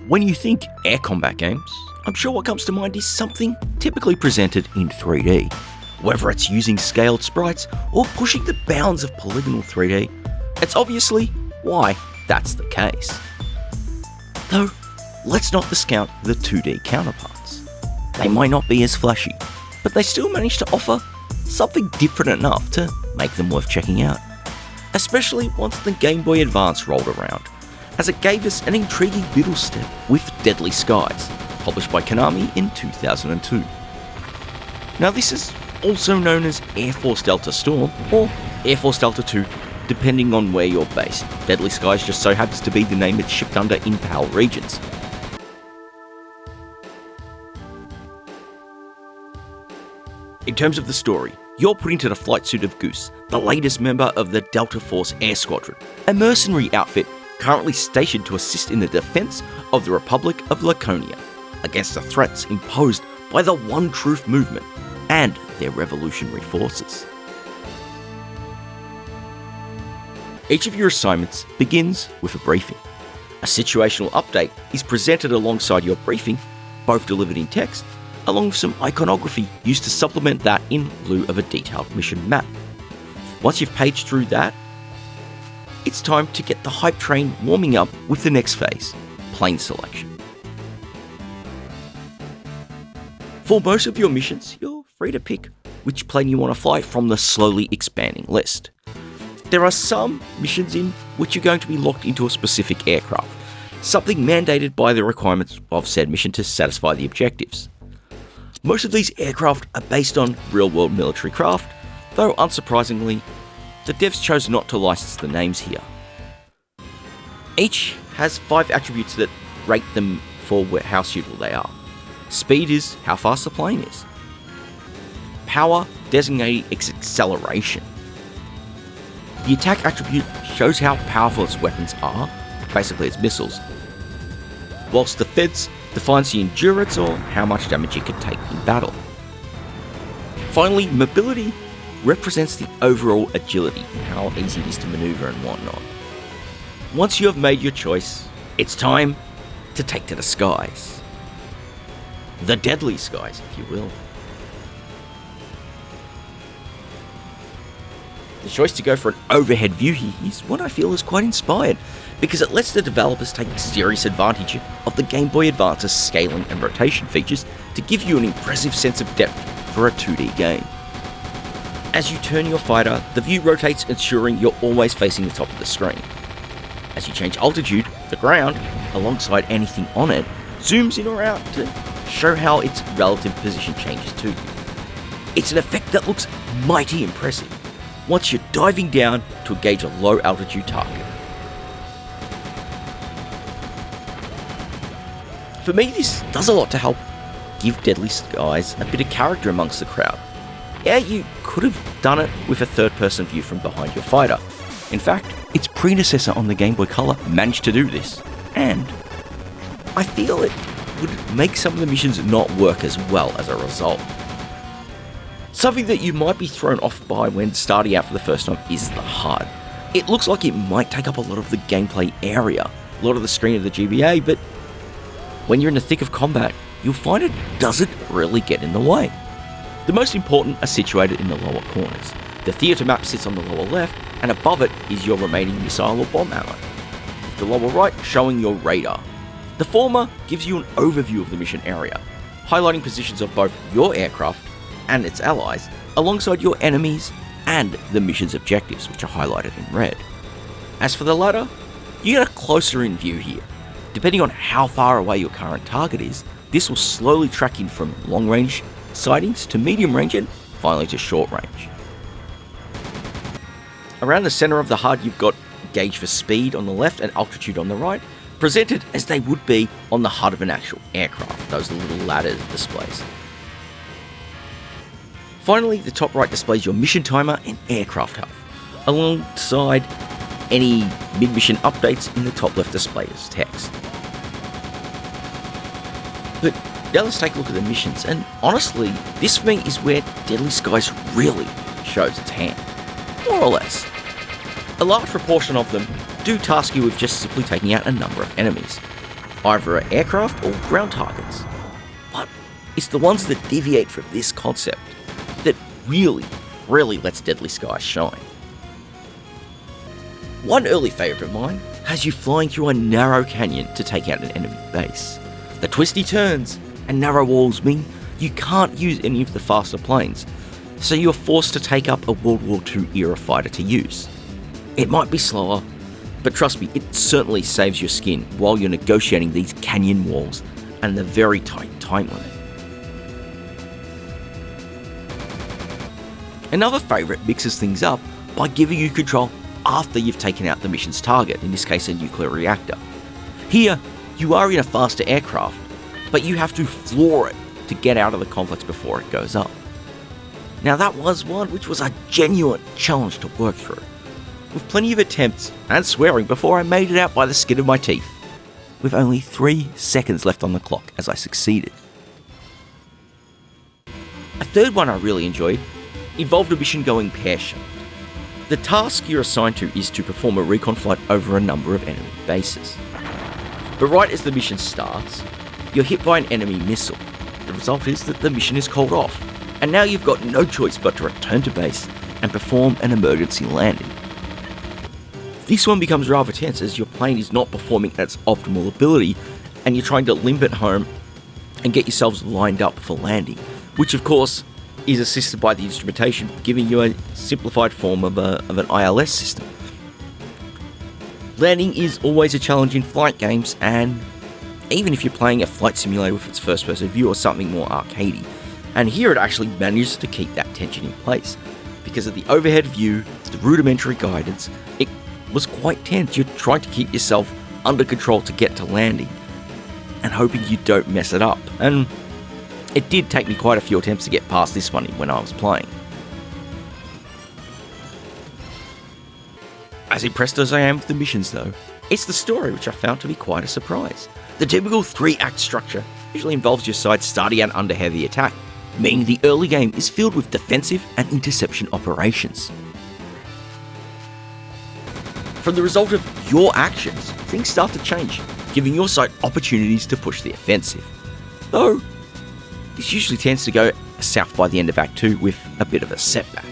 When you think air combat games, I'm sure what comes to mind is something typically presented in 3D. Whether it's using scaled sprites or pushing the bounds of polygonal 3D, it's obviously why that's the case. Though, let's not discount the 2D counterparts. They might not be as flashy, but they still manage to offer something different enough to make them worth checking out. Especially once the Game Boy Advance rolled around, as it gave us an intriguing little step with Deadly Skies, published by Konami in 2002. Now this is also known as Airforce Delta Storm or Airforce Delta II, depending on where you're based. Deadly Skies just so happens to be the name it's shipped under in PAL regions. In terms of the story, you're put into the flight suit of Goose, the latest member of the Delta Force Air Squadron, a mercenary outfit currently stationed to assist in the defense of the Republic of Laconia against the threats imposed by the One Truth movement and their revolutionary forces. Each of your assignments begins with a briefing. A situational update is presented alongside your briefing, both delivered in text, along with some iconography used to supplement that in lieu of a detailed mission map. Once you've paged through that, it's time to get the hype train warming up with the next phase, plane selection. For most of your missions, you're free to pick which plane you want to fly from the slowly expanding list. There are some missions in which you're going to be locked into a specific aircraft, something mandated by the requirements of said mission to satisfy the objectives. Most of these aircraft are based on real-world military craft, though unsurprisingly, the devs chose not to license the names here. Each has 5 attributes that rate them for how suitable they are. Speed is how fast the plane is. Power designating its acceleration. The attack attribute shows how powerful its weapons are, basically its missiles, whilst defense defines the endurance or how much damage it can take in battle. Finally, mobility represents the overall agility and how easy it is to maneuver and whatnot. Once you have made your choice, it's time to take to the skies. The deadly skies, if you will. The choice to go for an overhead view here is what I feel is quite inspired, because it lets the developers take serious advantage of the Game Boy Advance's scaling and rotation features to give you an impressive sense of depth for a 2D game. As you turn your fighter, the view rotates, ensuring you're always facing the top of the screen. As you change altitude, the ground, alongside anything on it, zooms in or out to show how its relative position changes to you. It's an effect that looks mighty impressive once you're diving down to engage a low altitude target. For me, this does a lot to help give Deadly Skies a bit of character amongst the crowd. Yeah, you could have done it with a third-person view from behind your fighter. In fact, its predecessor on the Game Boy Color managed to do this, and I feel it would make some of the missions not work as well as a result. Something that you might be thrown off by when starting out for the first time is the HUD. It looks like it might take up a lot of the gameplay area, a lot of the screen of the GBA, but when you're in the thick of combat, you'll find it doesn't really get in the way. The most important are situated in the lower corners. The theatre map sits on the lower left, and above it is your remaining missile or bomb ammo, with the lower right showing your radar. The former gives you an overview of the mission area, highlighting positions of both your aircraft and its allies, alongside your enemies and the mission's objectives, which are highlighted in red. As for the latter, you get a closer in view here. Depending on how far away your current target is, this will slowly track in from long range sightings to medium range and finally to short range. Around the center of the HUD, you've got gauge for speed on the left and altitude on the right, presented as they would be on the HUD of an actual aircraft, those little ladder displays. Finally, the top right displays your mission timer and aircraft health, alongside any mid-mission updates in the top left display as text. But now let's take a look at the missions, and honestly, this for me is where Deadly Skies really shows its hand, more or less. A large proportion of them do task you with just simply taking out a number of enemies, either are aircraft or ground targets. But it's the ones that deviate from this concept that really lets Deadly Skies shine. One early favourite of mine has you flying through a narrow canyon to take out an enemy base. The twisty turns and narrow walls mean you can't use any of the faster planes, so you're forced to take up a World War II era fighter to use. It might be slower, but trust me, it certainly saves your skin while you're negotiating these canyon walls and the very tight time limit. Another favourite mixes things up by giving you control after you've taken out the mission's target, in this case a nuclear reactor. Here, you are in a faster aircraft, but you have to floor it to get out of the complex before it goes up. Now that was one which was a genuine challenge to work through, with plenty of attempts and swearing before I made it out by the skin of my teeth, with only 3 seconds left on the clock as I succeeded. A third one I really enjoyed involved a mission going pear-shaped. The task you're assigned to is to perform a recon flight over a number of enemy bases. But right as the mission starts, you're hit by an enemy missile. The result is that the mission is called off, and now you've got no choice but to return to base and perform an emergency landing. This one becomes rather tense as your plane is not performing at its optimal ability, and you're trying to limp it home and get yourselves lined up for landing, which of course is assisted by the instrumentation, giving you a simplified form of an ILS system. Landing is always a challenge in flight games, and even if you're playing a flight simulator with its first-person view or something more arcadey, and here it actually manages to keep that tension in place, because of the overhead view, the rudimentary guidance, it was quite tense. You're trying to keep yourself under control to get to landing, and hoping you don't mess it up, and it did take me quite a few attempts to get past this one when I was playing. As impressed as I am with the missions though, it's the story which I found to be quite a surprise. The typical 3-act structure usually involves your side starting out under heavy attack, meaning the early game is filled with defensive and interception operations. From the result of your actions, things start to change, giving your side opportunities to push the offensive. Though, this usually tends to go south by the end of Act 2 with a bit of a setback.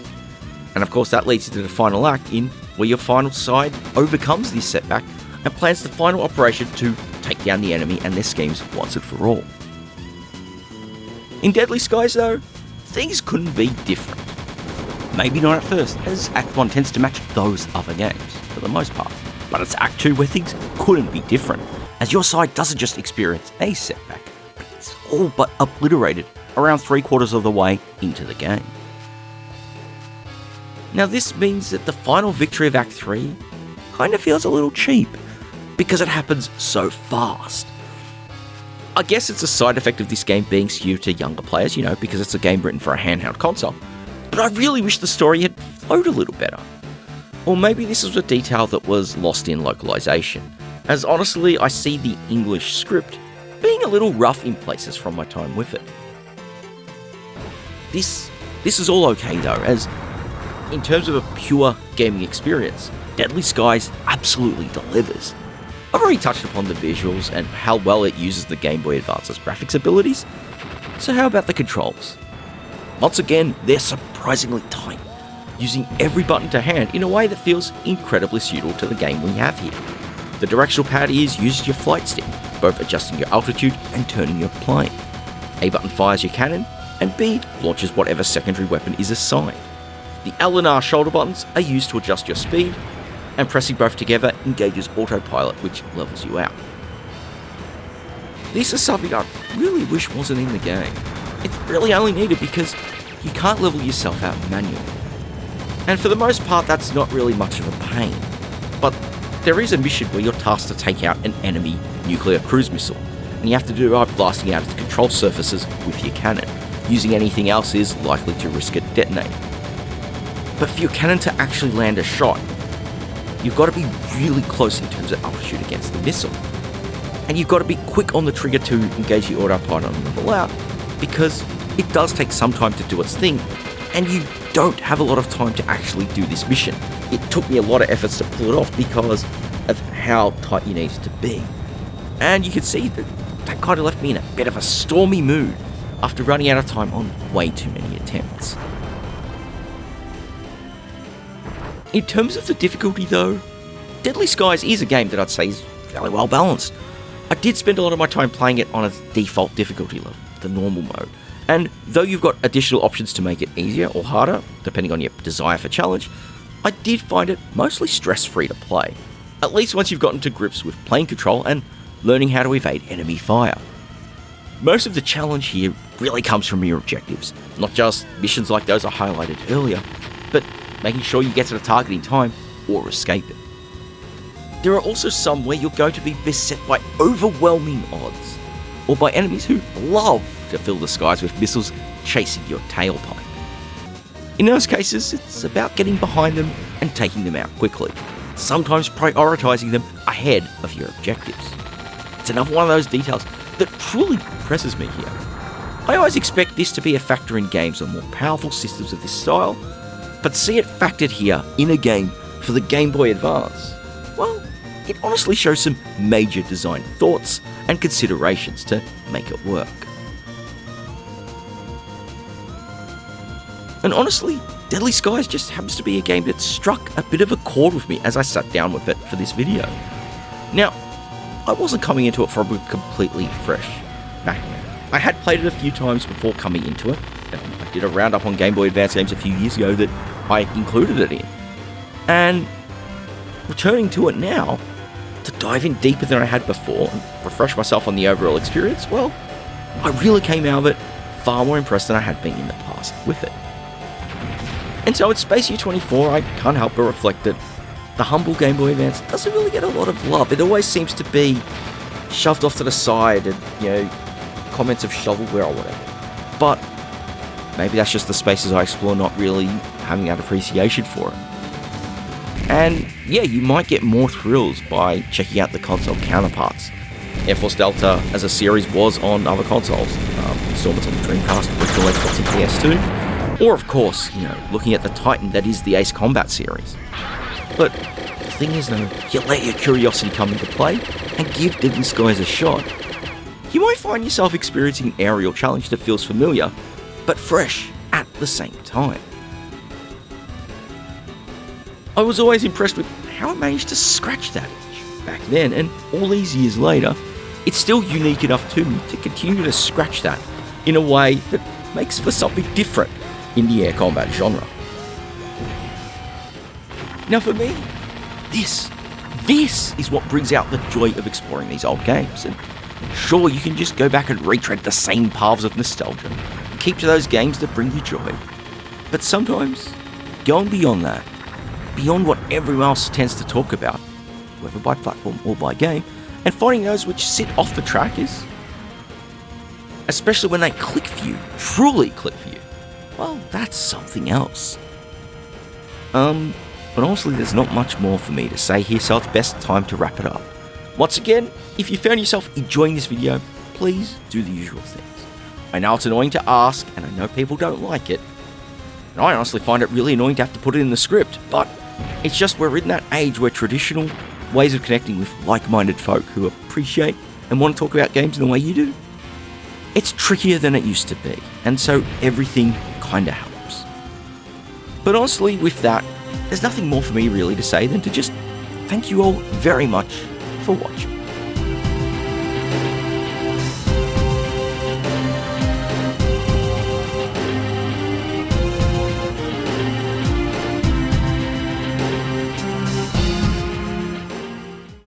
And of course that leads to the final act where your final side overcomes this setback and plans the final operation to take down the enemy and their schemes once and for all. In Deadly Skies though, things couldn't be different. Maybe not at first, as Act 1 tends to match those other games, for the most part. But it's Act 2 where things couldn't be different, as your side doesn't just experience a setback, but it's all but obliterated around 3/4 of the way into the game. Now this means that the final victory of Act 3 kind of feels a little cheap, because it happens so fast. I guess it's a side effect of this game being skewed to younger players, because it's a game written for a handheld console. But I really wish the story had flowed a little better. Or maybe this was a detail that was lost in localization, as honestly I see the English script being a little rough in places from my time with it. This is all okay though, as in terms of a pure gaming experience, Deadly Skies absolutely delivers. I've already touched upon the visuals and how well it uses the Game Boy Advance's graphics abilities, so how about the controls? Once again, they're surprisingly tight, using every button to hand in a way that feels incredibly suitable to the game we have here. The directional pad is used as your flight stick, both adjusting your altitude and turning your plane. A button fires your cannon, and B launches whatever secondary weapon is assigned. The L and R shoulder buttons are used to adjust your speed, and pressing both together engages autopilot, which levels you out. This is something I really wish wasn't in the game. It's really only needed because you can't level yourself out manually. And for the most part, that's not really much of a pain. But there is a mission where you're tasked to take out an enemy nuclear cruise missile, and you have to do it by blasting out its control surfaces with your cannon. Using anything else is likely to risk it detonating. But for your cannon to actually land a shot, you've got to be really close in terms of altitude against the missile. And you've got to be quick on the trigger to engage the autopilot and level out, because it does take some time to do its thing, and you don't have a lot of time to actually do this mission. It took me a lot of efforts to pull it off because of how tight you need it to be. And you can see that kind of left me in a bit of a stormy mood after running out of time on way too many attempts. In terms of the difficulty though, Deadly Skies is a game that I'd say is fairly well balanced. I did spend a lot of my time playing it on a default difficulty level, the normal mode, and though you've got additional options to make it easier or harder, depending on your desire for challenge, I did find it mostly stress-free to play, at least once you've gotten to grips with plane control and learning how to evade enemy fire. Most of the challenge here really comes from your objectives, not just missions like those I highlighted earlier, but making sure you get to the target in time or escape it. There are also some where you're going to be beset by overwhelming odds, or by enemies who love to fill the skies with missiles chasing your tailpipe. In those cases, it's about getting behind them and taking them out quickly, sometimes prioritising them ahead of your objectives. It's another one of those details that truly impresses me here. I always expect this to be a factor in games on more powerful systems of this style, but to see it factored here in a game for the Game Boy Advance, well, it honestly shows some major design thoughts and considerations to make it work. And honestly, Deadly Skies just happens to be a game that struck a bit of a chord with me as I sat down with it for this video. Now, I wasn't coming into it from completely fresh background. I had played it a few times before coming into it. I did a roundup on Game Boy Advance games a few years ago that I included it in. And returning to it now, to dive in deeper than I had before and refresh myself on the overall experience, well, I really came out of it far more impressed than I had been in the past with it. And so at Space Year 24, I can't help but reflect that the humble Game Boy Advance doesn't really get a lot of love. It always seems to be shoved off to the side and, comments of shovelware or whatever. But maybe that's just the spaces I explore not really having that appreciation for it. And yeah, you might get more thrills by checking out the console counterparts. Airforce Delta as a series was on other consoles, installments on the Dreamcast, original Xbox and PS2, or of course, looking at the titan that is the Ace Combat series. But the thing is though, you let your curiosity come into play and give Deadly Skies a shot, you might find yourself experiencing an aerial challenge that feels familiar, but fresh at the same time. I was always impressed with how it managed to scratch that itch back then, and all these years later, it's still unique enough to me to continue to scratch that in a way that makes for something different in the air combat genre. Now for me, this is what brings out the joy of exploring these old games, and sure, you can just go back and retread the same paths of nostalgia, and keep to those games that bring you joy, but sometimes, going beyond that, beyond what everyone else tends to talk about, whether by platform or by game, and finding those which sit off the track is, especially when they click for you, truly click for you, well, that's something else. But honestly, there's not much more for me to say here, so it's best time to wrap it up. Once again, if you found yourself enjoying this video, please do the usual things. I know it's annoying to ask, and I know people don't like it, and I honestly find it really annoying to have to put it in the script, but it's just we're in that age where traditional ways of connecting with like-minded folk who appreciate and want to talk about games in the way you do, it's trickier than it used to be, and so everything kinda helps. But honestly, with that, there's nothing more for me really to say than to just thank you all very much for watching.